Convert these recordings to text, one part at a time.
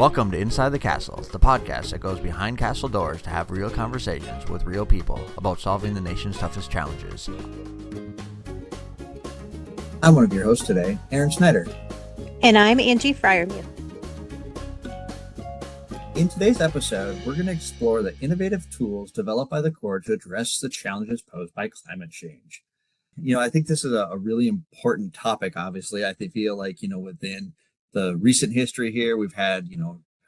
Welcome to Inside the Castle, the podcast that goes behind castle doors to have real conversations with real people about solving the nation's toughest challenges. I'm one of your hosts today, Aaron Snyder. And I'm Angie Fryermuth. In today's episode, we're going to explore the innovative tools developed by the Corps to address the challenges posed by climate change. I think this is a really important topic, obviously. I feel like, within the recent history here, we've had,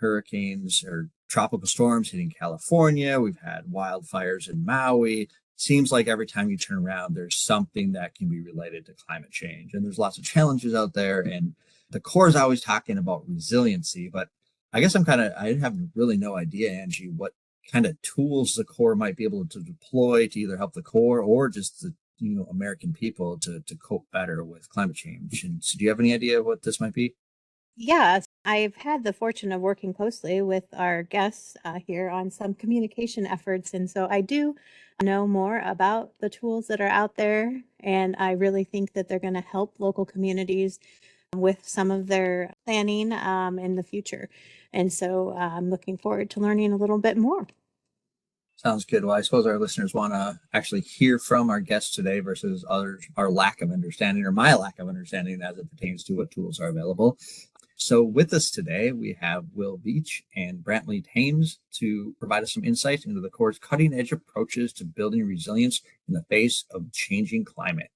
hurricanes or tropical storms hitting California. We've had wildfires in Maui. Seems like every time you turn around, there's something that can be related to climate change. And there's lots of challenges out there. And the Corps is always talking about resiliency, but I guess I have really no idea, Angie, what kind of tools the Corps might be able to deploy to either help the Corps or just the American people to cope better with climate change. And so do you have any idea what this might be? Yeah, I've had the fortune of working closely with our guests here on some communication efforts. And so I do know more about the tools that are out there. And I really think that they're going to help local communities with some of their planning in the future. And so I'm looking forward to learning a little bit more. Sounds good. Well, I suppose our listeners want to actually hear from our guests today versus others, our lack of understanding or my lack of understanding as it pertains to what tools are available. So with us today, we have Veatch and Brantley Thames to provide us some insight into the Corps' cutting-edge approaches to building resilience in the face of changing climate.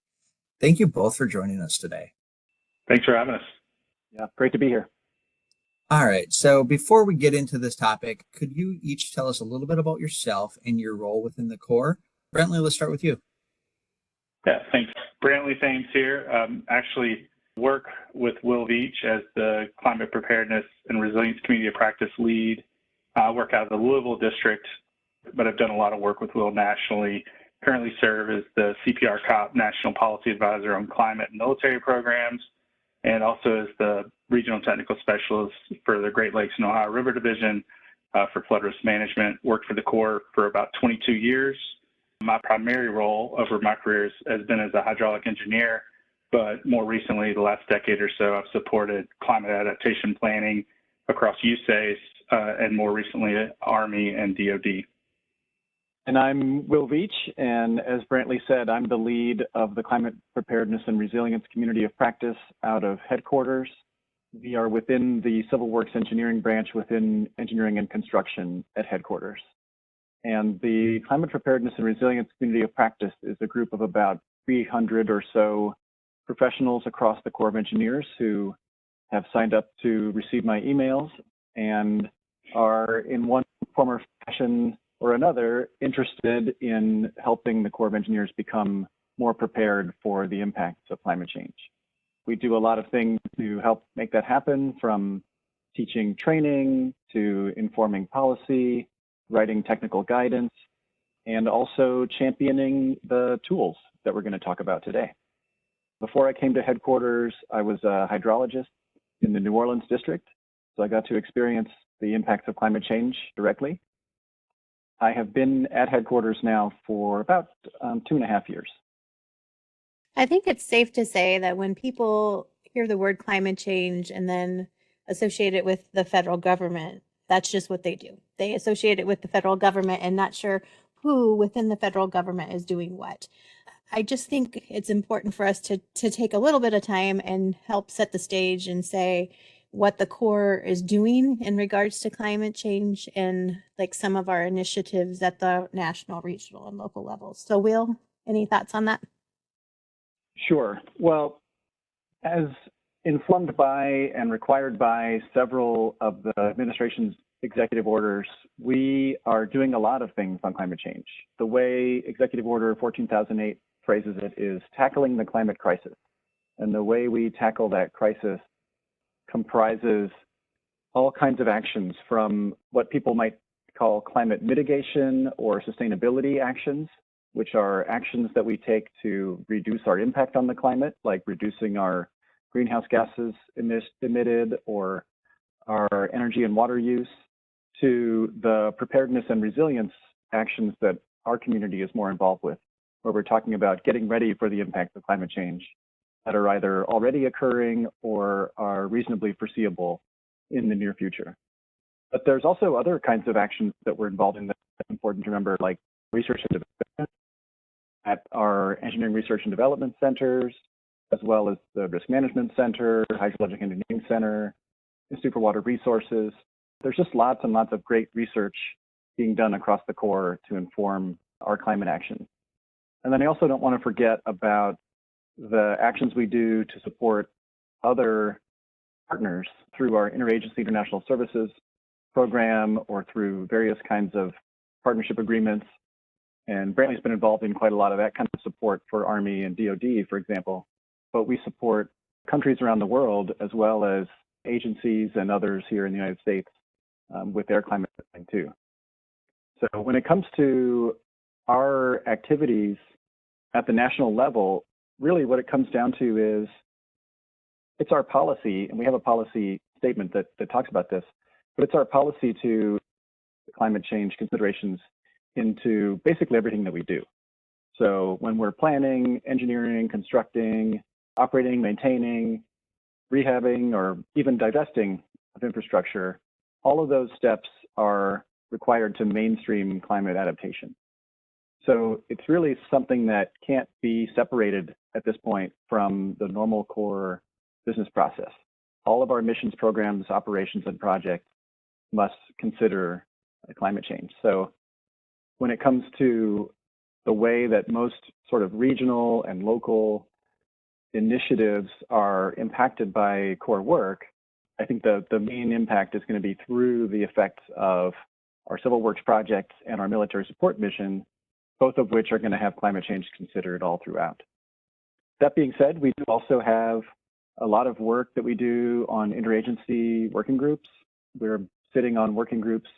Thank you both for joining us today. Thanks for having us. Yeah, great to be here. All right. So before we get into this topic, could you each tell us a little bit about yourself and your role within the Corps? Brantley, let's start with you. Yeah, thanks. Brantley Thames here. Actually work with Veatch as the Climate Preparedness and Resilience Community of Practice lead. I work out of the Louisville district, but I've done a lot of work with Will nationally. Currently serve as the CPR COP National Policy Advisor on Climate and Military Programs, and also as the Regional Technical Specialist for the Great Lakes and Ohio River Division for flood risk management. Worked for the Corps for about 22 years. My primary role over my career has been as a hydraulic engineer, but more recently, the last decade or so, I've supported climate adaptation planning across USACE and more recently Army and DoD. And I'm Will Veatch, and as Brantley said, I'm the lead of the Climate Preparedness and Resilience Community of Practice out of headquarters. We are within the Civil Works Engineering branch within Engineering and Construction at headquarters. And the Climate Preparedness and Resilience Community of Practice is a group of about 300 or so professionals across the Corps of Engineers who have signed up to receive my emails and are in one form or fashion or another interested in helping the Corps of Engineers become more prepared for the impacts of climate change. We do a lot of things to help make that happen, from teaching training to informing policy, writing technical guidance, and also championing the tools that we're going to talk about today. Before I came to headquarters, I was a hydrologist in the New Orleans district, so I got to experience the impacts of climate change directly. I have been at headquarters now for about 2.5 years. I think it's safe to say that when people hear the word climate change and then associate it with the federal government, that's just what they do. They associate it with the federal government and not sure who within the federal government is doing what. I just think it's important for us to take a little bit of time and help set the stage and say what the Corps is doing in regards to climate change and like some of our initiatives at the national, regional, and local levels. So Will, any thoughts on that? Sure. Well, as informed by and required by several of the administration's executive orders, we are doing a lot of things on climate change. The way Executive Order 14,008 phrases it is tackling the climate crisis. And the way we tackle that crisis comprises all kinds of actions, from what people might call climate mitigation or sustainability actions, which are actions that we take to reduce our impact on the climate, like reducing our greenhouse gases emitted or our energy and water use, to the preparedness and resilience actions that our community is more involved with, where we're talking about getting ready for the impacts of climate change that are either already occurring or are reasonably foreseeable in the near future. But there's also other kinds of actions that we're involved in that are important to remember, like research and development at our engineering research and development centers, as well as the Risk Management Center, Hydrologic Engineering Center, Institute for Water Resources. There's just lots and lots of great research being done across the Corps to inform our climate action. And then I also don't want to forget about the actions we do to support other partners through our Interagency International Services program or through various kinds of partnership agreements. And Brantley's been involved in quite a lot of that kind of support for Army and DoD, for example. But we support countries around the world as well as agencies and others here in the United States with their climate planning too. So when it comes to our activities at the national level, really what it comes down to is it's our policy, and we have a policy statement that talks about this, but it's our policy to climate change considerations into basically everything that we do. So when we're planning, engineering, constructing, operating, maintaining, rehabbing, or even divesting of infrastructure, all of those steps are required to mainstream climate adaptation. So it's really something that can't be separated at this point from the normal core business process. All of our missions, programs, operations, and projects must consider climate change. So when it comes to the way that most sort of regional and local initiatives are impacted by core work, I think the main impact is going to be through the effects of our civil works projects and our military support mission, both of which are going to have climate change considered all throughout. That being said, we do also have a lot of work that we do on interagency working groups. We're sitting on working groups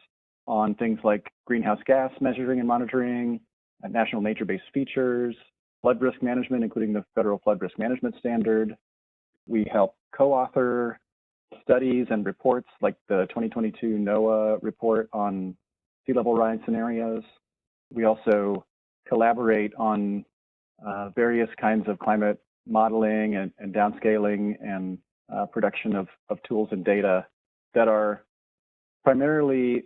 on things like greenhouse gas measuring and monitoring, national nature-based features, flood risk management, including the Federal Flood Risk Management Standard. We help co-author studies and reports like the 2022 NOAA report on sea level rise scenarios. We also collaborate on various kinds of climate modeling and downscaling and production of tools and data that are primarily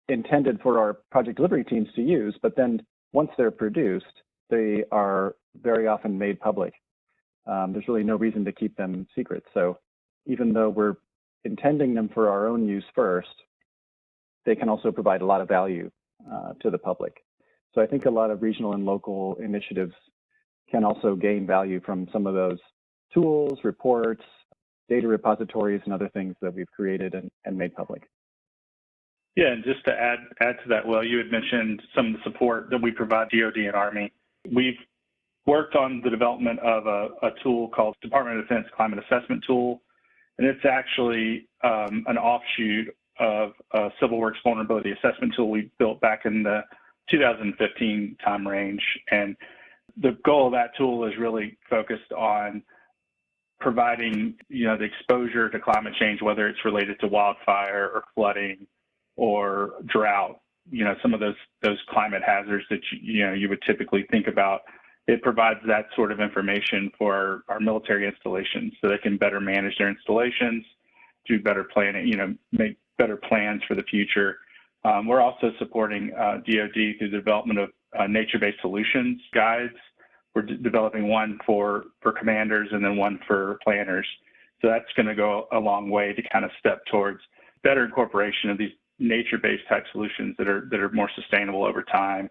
intended for our project delivery teams to use, but then once they're produced, they are very often made public. There's really no reason to keep them secret. So even though we're intending them for our own use first, they can also provide a lot of value to the public. So I think a lot of regional and local initiatives can also gain value from some of those tools, reports, data repositories, and other things that we've created and made public. Yeah, and just to add to that, Will, you had mentioned some of the support that we provide DoD and Army. We've worked on the development of a tool called Department of Defense Climate Assessment Tool, and it's actually an offshoot of a Civil Works Vulnerability Assessment Tool we built back in the 2015 time range. And the goal of that tool is really focused on providing, the exposure to climate change, whether it's related to wildfire or flooding or drought, some of those climate hazards that you would typically think about. It provides that sort of information for our military installations so they can better manage their installations, do better planning, make better plans for the future. We're also supporting DoD through the development of nature-based solutions guides. We're developing one for commanders and then one for planners. So that's going to go a long way to kind of step towards better incorporation of these nature-based type solutions that are more sustainable over time.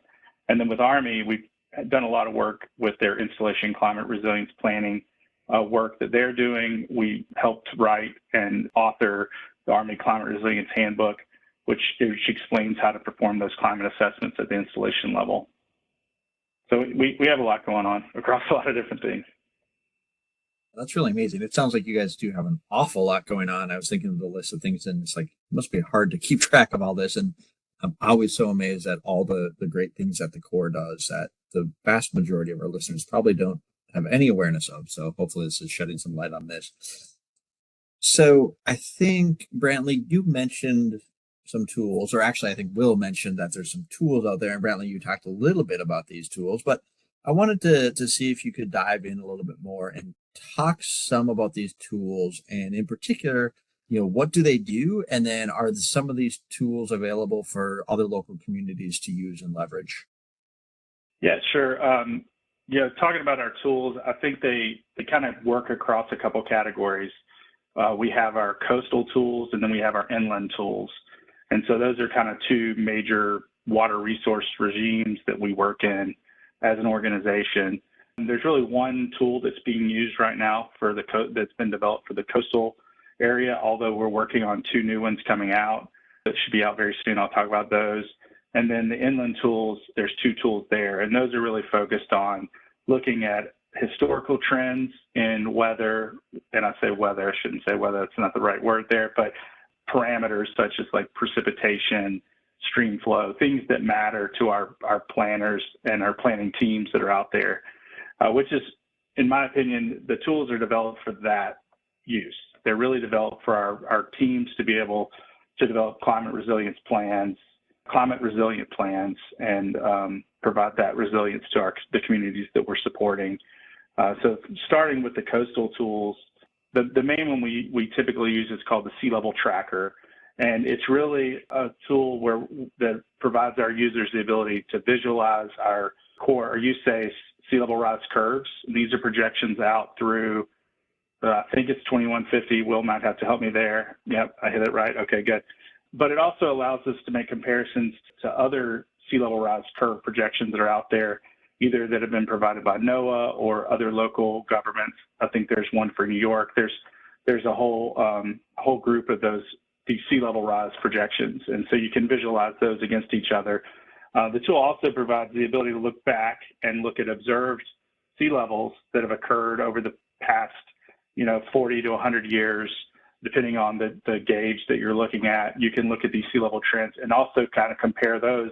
And then with Army, we've done a lot of work with their installation climate resilience planning work that they're doing. We helped write and author the Army Climate Resilience Handbook, which explains how to perform those climate assessments at the installation level. So we have a lot going on across a lot of different things. That's really amazing. It sounds like you guys do have an awful lot going on. I was thinking of the list of things, and it's like, it must be hard to keep track of all this. And I'm always so amazed at all the great things that the Corps does that the vast majority of our listeners probably don't have any awareness of. So hopefully this is shedding some light on this. So I think, Brantley, you mentioned some tools, or actually I think Will mentioned that there's some tools out there. And Brantley, you talked a little bit about these tools, but I wanted to see if you could dive in a little bit more and talk some about these tools, and in particular, what do they do? And then are some of these tools available for other local communities to use and leverage? Yeah, sure. Talking about our tools, I think they kind of work across a couple categories. We have our coastal tools, and then we have our inland tools. And so those are kind of two major water resource regimes that we work in as an organization. And there's really one tool that's being used right now that's been developed for the coastal area, although we're working on two new ones coming out that should be out very soon. I'll talk about those. And then the inland tools, there's two tools there, and those are really focused on looking at historical trends in weather, and I say weather, I shouldn't say weather, that's not the right word there, but parameters such as like precipitation, stream flow, things that matter to our planners and our planning teams that are out there, which is, in my opinion, the tools are developed for that use. They're really developed for our teams to be able to develop climate resilient plans, and provide that resilience to the communities that we're supporting. So starting with the coastal tools, the main one we typically use is called the Sea Level Tracker. And it's really a tool that provides our users the ability to visualize our core, or USACE, sea level rise curves. These are projections out through, I think it's 2150. Will might have to help me there. Yep, I hit it right. Okay, good. But it also allows us to make comparisons to other sea level rise curve projections that are out there, either that have been provided by NOAA or other local governments. I think there's one for New York. There's a whole group of these sea level rise projections, and so you can visualize those against each other. The tool also provides the ability to look back and look at observed sea levels that have occurred over the past, 40 to 100 years, depending on the gauge that you're looking at. You can look at these sea level trends and also kind of compare those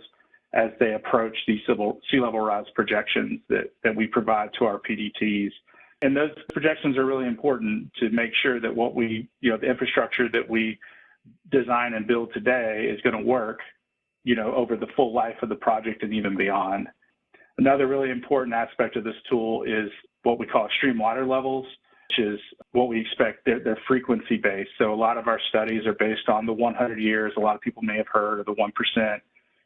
as they approach these sea level rise projections that we provide to our PDTs. And those projections are really important to make sure that the infrastructure that we design and build today is going to work, over the full life of the project and even beyond. Another really important aspect of this tool is what we call extreme water levels, which is what we expect. They're frequency based. So a lot of our studies are based on the 100 years. A lot of people may have heard of the 1%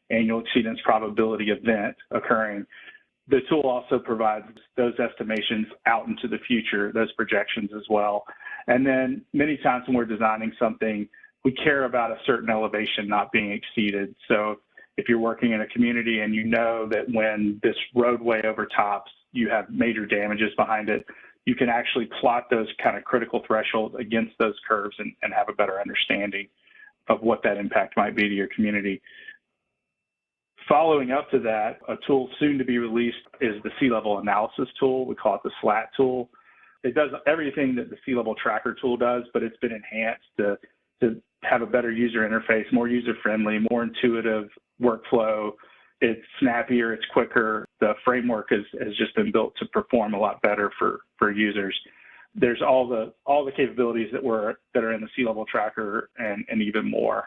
annual exceedance probability event occurring. The tool also provides those estimations out into the future, those projections as well. And then many times when we're designing something, we care about a certain elevation not being exceeded. So if you're working in a community and you know that when this roadway overtops, you have major damages behind it, you can actually plot those kind of critical thresholds against those curves and have a better understanding of what that impact might be to your community. Following up to that, a tool soon to be released is the Sea Level Analysis tool. We call it the SLAT tool. It does everything that the Sea Level Tracker tool does, but it's been enhanced to have a better user interface, more user-friendly, more intuitive workflow. It's snappier, it's quicker. The framework has just been built to perform a lot better for users. There's all the capabilities that are in the Sea Level Tracker and even more.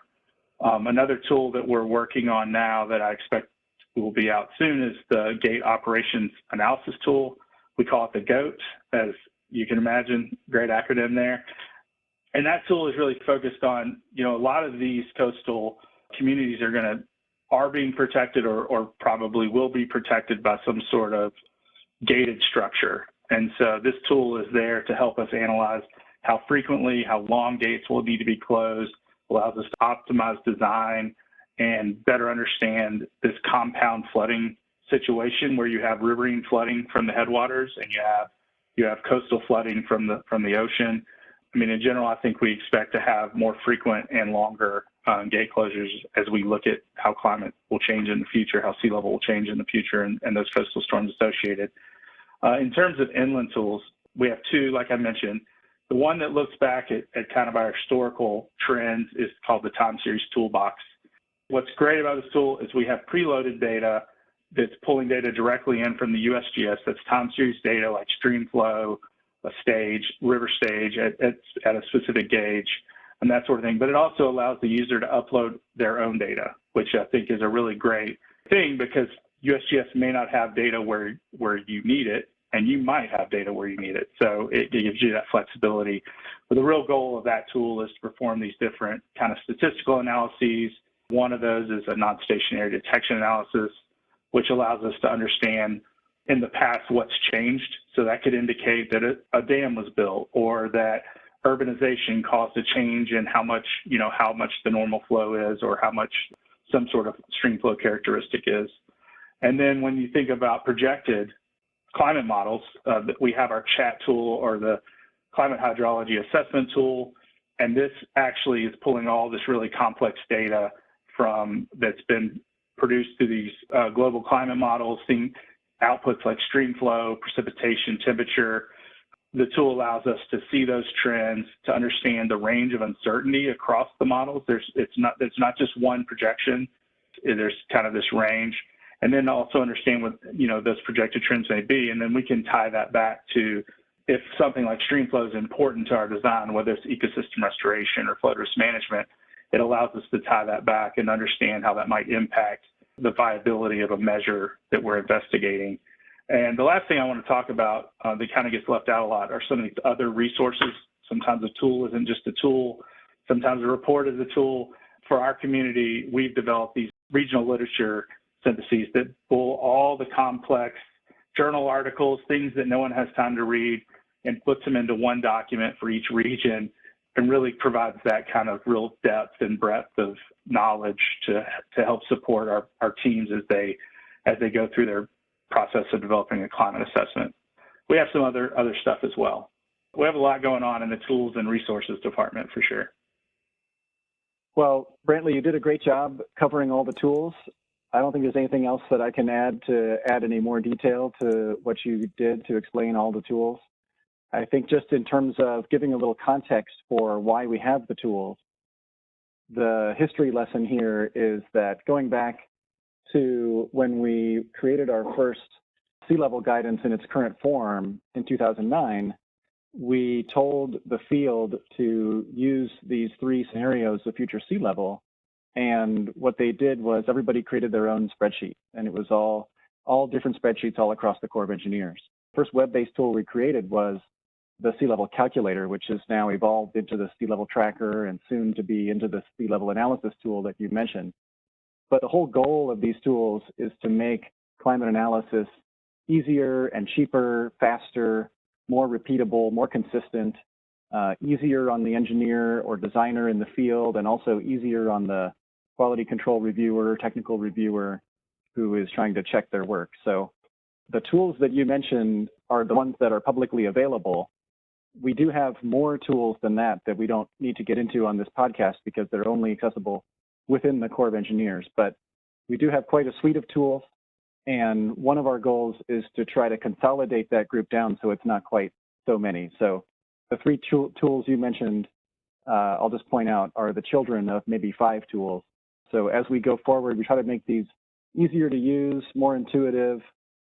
Another tool that we're working on now that I expect will be out soon is the Gate Operations Analysis tool. We call it the GOAT, as you can imagine, great acronym there. And that tool is really focused on, a lot of these coastal communities are being protected or probably will be protected by some sort of gated structure. And so this tool is there to help us analyze how frequently, how long gates will need to be closed, allows us to optimize design and better understand this compound flooding situation where you have riverine flooding from the headwaters and you have coastal flooding from the ocean. I mean, in general, I think we expect to have more frequent and longer gate closures as we look at how climate will change in the future, how sea level will change in the future, and those coastal storms associated. In terms of inland tools, we have two, like I mentioned. The one that looks back at kind of our historical trends is called the Time Series Toolbox. What's great about this tool is we have preloaded data that's pulling data directly in from the USGS. That's time series data like stream flow, a stage, river stage at a specific gauge, and that sort of thing. But it also allows the user to upload their own data, which I think is a really great thing because USGS may not have data where you need it, and you might have data where you need it. So it gives you that flexibility. But the real goal of that tool is to perform these different kind of statistical analyses. One of those is a non-stationary detection analysis, which allows us to understand in the past what's changed. So that could indicate that a dam was built, or that urbanization caused a change in how much the normal flow is, or how much some sort of stream flow characteristic is. And then when you think about projected climate models, we have our chat tool, or the climate hydrology assessment tool. And this actually is pulling all this really complex data that's been produced through these global climate models, seeing outputs like stream flow, precipitation, temperature. The tool allows us to see those trends, to understand the range of uncertainty across the models. It's not just one projection. There's kind of this range, and then also understand what those projected trends may be, and then we can tie that back to if something like stream flow is important to our design, whether it's ecosystem restoration or flood risk management. It allows us to tie that back and understand how that might impact the viability of a measure that we're investigating. And the last thing I want to talk about that kind of gets left out a lot are some of these other resources. Sometimes a tool isn't just a tool. Sometimes a report is a tool. For our community, we've developed these regional literature syntheses that pull all the complex journal articles, things that no one has time to read, and puts them into one document for each region, and really provides that kind of real depth and breadth of knowledge to help support our teams as they go through their process of developing a climate assessment. We have some other stuff as well. We have a lot going on in the tools and resources department for sure. Well, Brantley, you did a great job covering all the tools. I don't think there's anything else that I can add to add any more detail to what you did to explain all the tools. I think just in terms of giving a little context for why we have the tools, the history lesson here is that going back to when we created our first sea level guidance in its current form in 2009, we told the field to use these three scenarios of future sea level. And what they did was everybody created their own spreadsheet, and it was all different spreadsheets all across the Corps of Engineers. First web-based tool we created was the sea level calculator, which has now evolved into the sea level tracker and soon to be into the sea level analysis tool that you mentioned. But the whole goal of these tools is to make climate analysis easier and cheaper, faster, more repeatable, more consistent, easier on the engineer or designer in the field, and also easier on the quality control reviewer, technical reviewer who is trying to check their work. So the tools that you mentioned are the ones that are publicly available. We do have more tools than that we don't need to get into on this podcast because they're only accessible within the Corps of Engineers. But we do have quite a suite of tools. And one of our goals is to try to consolidate that group down so it's not quite so many. So the three tools you mentioned, I'll just point out, are the children of maybe 5 tools. So as we go forward, we try to make these easier to use, more intuitive,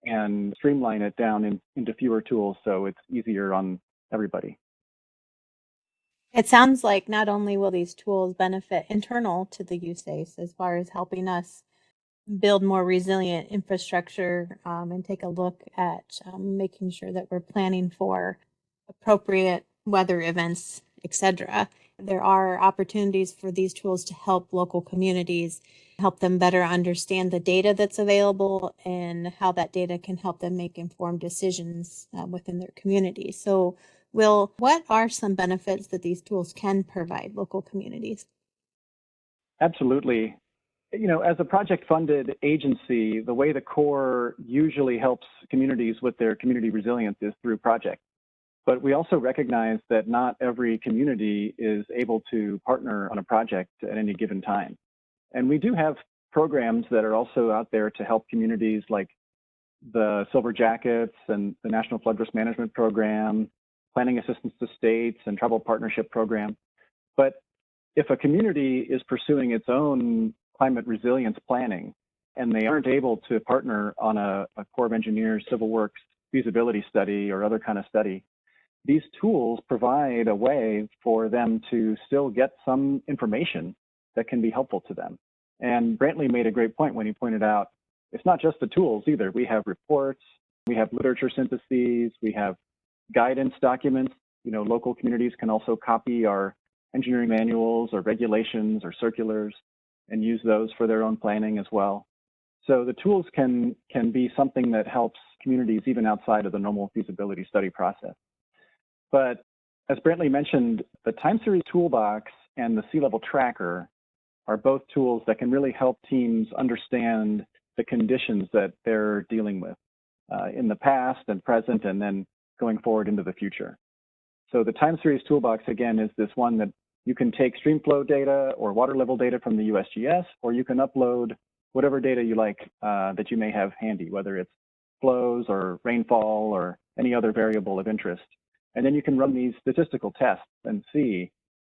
and streamline it down into fewer tools so it's easier on everybody. It sounds like not only will these tools benefit internal to the USACE as far as helping us build more resilient infrastructure and take a look at making sure that we're planning for appropriate weather events, etc. There are opportunities for these tools to help local communities, help them better understand the data that's available and how that data can help them make informed decisions within their community. So, Will, what are some benefits that these tools can provide local communities? Absolutely. As a project-funded agency, the way the Corps usually helps communities with their community resilience is through projects. But we also recognize that not every community is able to partner on a project at any given time. And we do have programs that are also out there to help communities, like the Silver Jackets and the National Flood Risk Management Program, Planning Assistance to States, and Tribal Partnership Program. But if a community is pursuing its own climate resilience planning and they aren't able to partner on a Corps of Engineers Civil Works feasibility study or other kind of study, these tools provide a way for them to still get some information that can be helpful to them. And Brantley made a great point when he pointed out, it's not just the tools either. We have reports, We have literature syntheses, we have guidance documents. Local communities can also copy our engineering manuals or regulations or circulars and use those for their own planning as well. So the tools can be something that helps communities even outside of the normal feasibility study process. But as Brantley mentioned, the time series toolbox and the sea level tracker are both tools that can really help teams understand the conditions that they're dealing with in the past and present, and then going forward into the future. So the time series toolbox, again, is this one that you can take stream flow data or water level data from the USGS, or you can upload whatever data you like that you may have handy, whether it's flows or rainfall or any other variable of interest. And then you can run these statistical tests and see,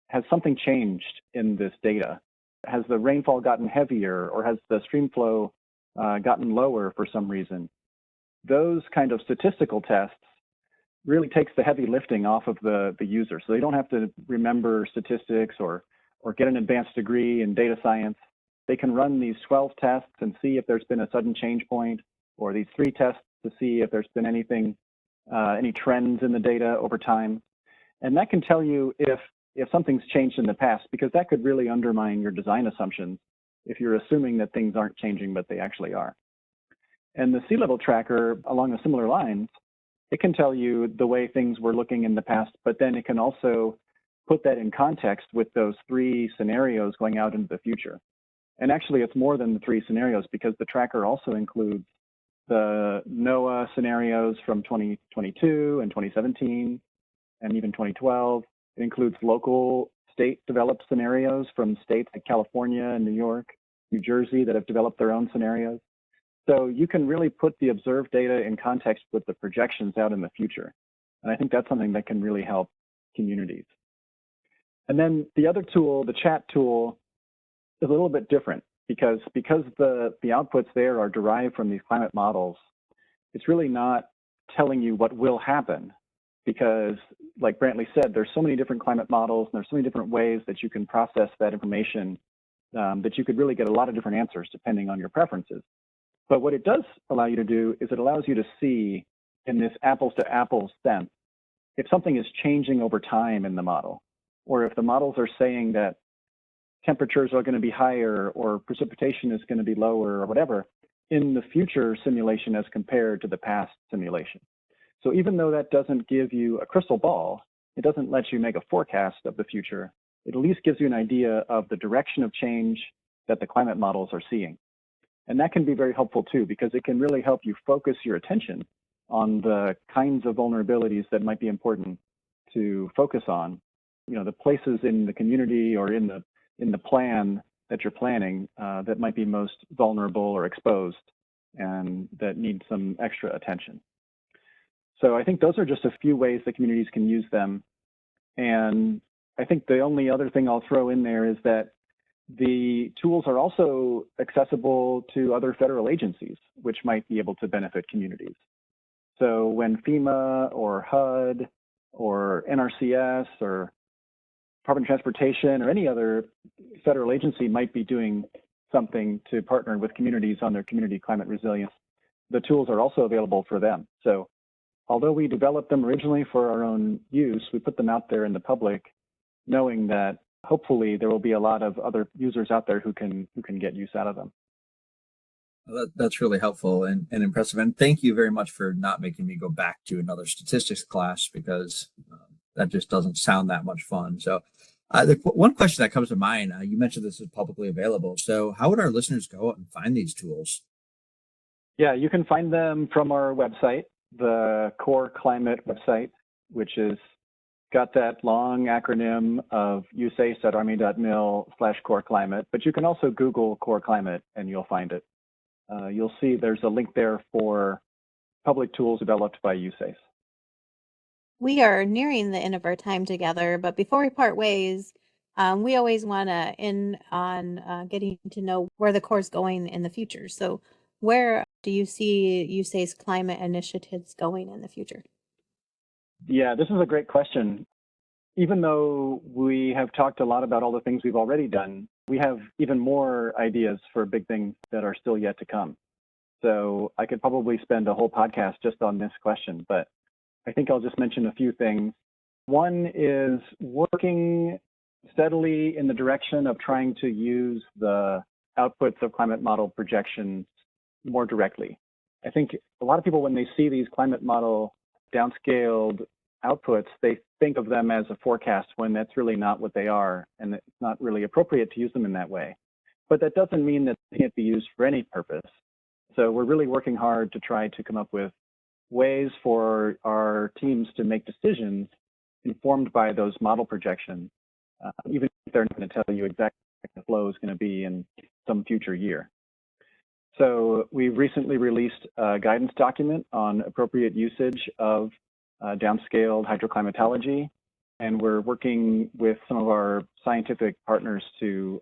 has something changed in this data? Has the rainfall gotten heavier, or has the stream flow gotten lower for some reason? Those kind of statistical tests really takes the heavy lifting off of the user. So they don't have to remember statistics or get an advanced degree in data science. They can run these 12 tests and see if there's been a sudden change point, or these 3 tests to see if there's been anything, any trends in the data over time. And that can tell you if something's changed in the past, because that could really undermine your design assumptions if you're assuming that things aren't changing, but they actually are. And the sea level tracker, along a similar lines, it can tell you the way things were looking in the past, but then it can also put that in context with those 3 scenarios going out into the future. And actually, it's more than the 3 scenarios, because the tracker also includes the NOAA scenarios from 2022 and 2017, and even 2012. It includes local state-developed scenarios from states like California and New York, New Jersey, that have developed their own scenarios. So you can really put the observed data in context with the projections out in the future. And I think that's something that can really help communities. And then the other tool, the chat tool, is a little bit different, because the outputs there are derived from these climate models. It's really not telling you what will happen, because like Brantley said, there's so many different climate models, and there's so many different ways that you can process that information that you could really get a lot of different answers depending on your preferences. But what it does allow you to do is it allows you to see, in this apples to apples sense, if something is changing over time in the model, or if the models are saying that temperatures are going to be higher or precipitation is going to be lower or whatever in the future simulation as compared to the past simulation. So even though that doesn't give you a crystal ball, it doesn't let you make a forecast of the future, it at least gives you an idea of the direction of change that the climate models are seeing. And that can be very helpful too, because it can really help you focus your attention on the kinds of vulnerabilities that might be important to focus on. The places in the community or in the plan that you're planning that might be most vulnerable or exposed and that need some extra attention. So I think those are just a few ways that communities can use them. And I think the only other thing I'll throw in there is that the tools are also accessible to other federal agencies, which might be able to benefit communities. So when FEMA or HUD or NRCS or Department of Transportation or any other federal agency might be doing something to partner with communities on their community climate resilience, the tools are also available for them. So although we developed them originally for our own use, we put them out there in the public, knowing that hopefully there will be a lot of other users out there who can get use out of them. Well, that's really helpful and impressive. And thank you very much for not making me go back to another statistics class, because that just doesn't sound that much fun. So one question that comes to mind, you mentioned this is publicly available. So how would our listeners go out and find these tools? Yeah, you can find them from our website, the Core Climate website, which is got that long acronym of usace.army.mil/Core Climate, but you can also Google Core Climate and you'll find it. You'll see there's a link there for public tools developed by USACE. We are nearing the end of our time together, but before we part ways, we always want to end on getting to know where the Corps is going in the future. So where do you see USACE climate initiatives going in the future? Yeah, this is a great question. Even though we have talked a lot about all the things we've already done, we have even more ideas for big things that are still yet to come. So I could probably spend a whole podcast just on this question, but I think I'll just mention a few things. One is working steadily in the direction of trying to use the outputs of climate model projections more directly. I think a lot of people, when they see these climate model downscaled outputs, they think of them as a forecast when that's really not what they are, and it's not really appropriate to use them in that way. But that doesn't mean that they can't be used for any purpose. So we're really working hard to try to come up with ways for our teams to make decisions informed by those model projections, even if they're not going to tell you exactly what the flow is going to be in some future year. So we've recently released a guidance document on appropriate usage of downscaled hydroclimatology, and we're working with some of our scientific partners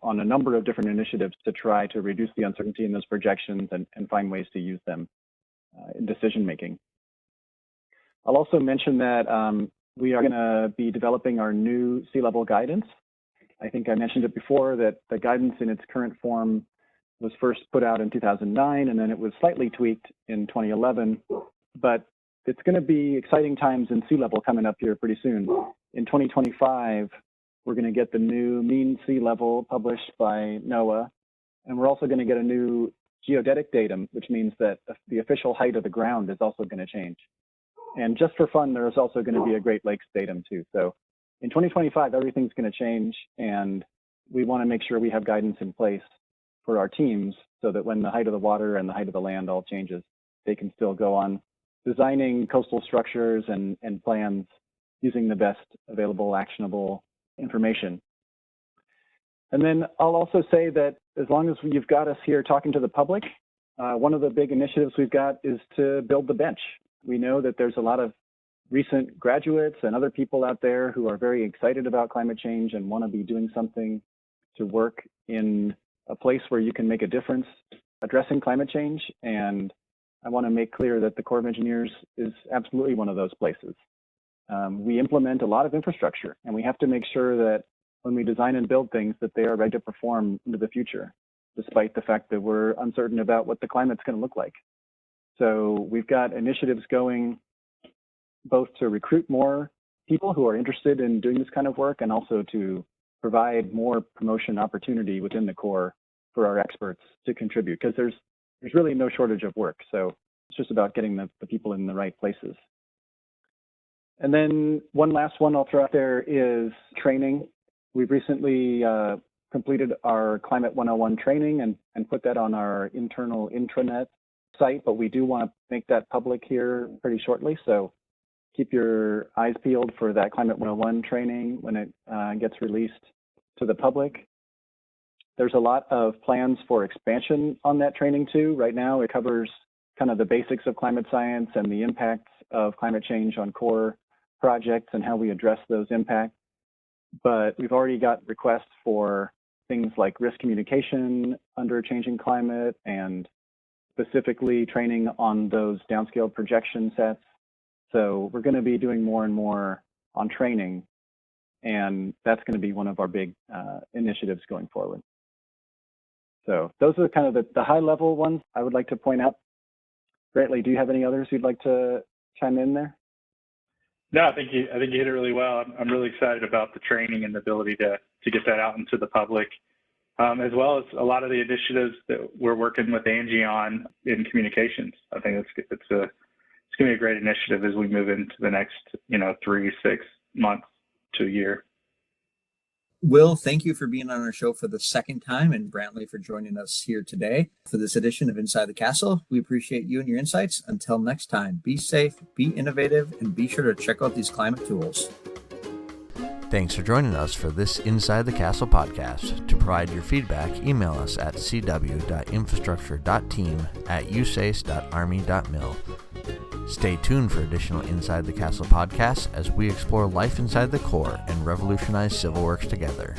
on a number of different initiatives to try to reduce the uncertainty in those projections and find ways to use them in decision making. I'll also mention that we are going to be developing our new sea level guidance. I think I mentioned it before that the guidance in its current form was first put out in 2009, and then it was slightly tweaked in 2011. But it's going to be exciting times in sea level coming up here pretty soon. In 2025, we're going to get the new mean sea level published by NOAA, and we're also going to get a new geodetic datum, which means that the official height of the ground is also going to change. And just for fun, there's also going to be a Great Lakes datum too. So in 2025, everything's going to change, and we want to make sure we have guidance in place for our teams so that when the height of the water and the height of the land all changes, they can still go on designing coastal structures and plans using the best available actionable information. And then I'll also say that as long as you've got us here talking to the public, one of the big initiatives we've got is to build the bench. We know that there's a lot of recent graduates and other people out there who are very excited about climate change and want to be doing something to work in a place where you can make a difference addressing climate change. And I want to make clear that the Corps of Engineers is absolutely one of those places. We implement a lot of infrastructure, and we have to make sure that when we design and build things that they are ready to perform into the future, despite the fact that we're uncertain about what the climate's going to look like. So we've got initiatives going both to recruit more people who are interested in doing this kind of work and also to provide more promotion opportunity within the Corps for our experts to contribute, because there's really no shortage of work. So it's just about getting the people in the right places. And then one last one I'll throw out there is training. We've recently completed our Climate 101 training and put that on our internal intranet site, but we do want to make that public here pretty shortly. So keep your eyes peeled for that Climate 101 training when it gets released to the public. There's a lot of plans for expansion on that training too. Right now it covers kind of the basics of climate science and the impacts of climate change on core projects and how we address those impacts. But we've already got requests for things like risk communication under a changing climate and specifically training on those downscaled projection sets. So we're going to be doing more and more on training, and that's going to be one of our big initiatives going forward. So those are kind of the high level ones I would like to point out. Brantley, do you have any others you'd like to chime in there? No, I think you hit it really well. I'm really excited about the training and the ability to get that out into the public, as well as a lot of the initiatives that we're working with Angie on in communications. I think it's going to be a great initiative as we move into the next 3-6 months to a year. Will, thank you for being on our show for the second time, and Brantley for joining us here today for this edition of Inside the Castle. We appreciate you and your insights. Until next time, be safe, be innovative, and be sure to check out these climate tools. Thanks for joining us for this Inside the Castle podcast. To provide your feedback, email us at cw.infrastructure.team@usace.army.mil. Stay tuned for additional Inside the Castle podcasts as we explore life inside the Corps and revolutionize civil works together.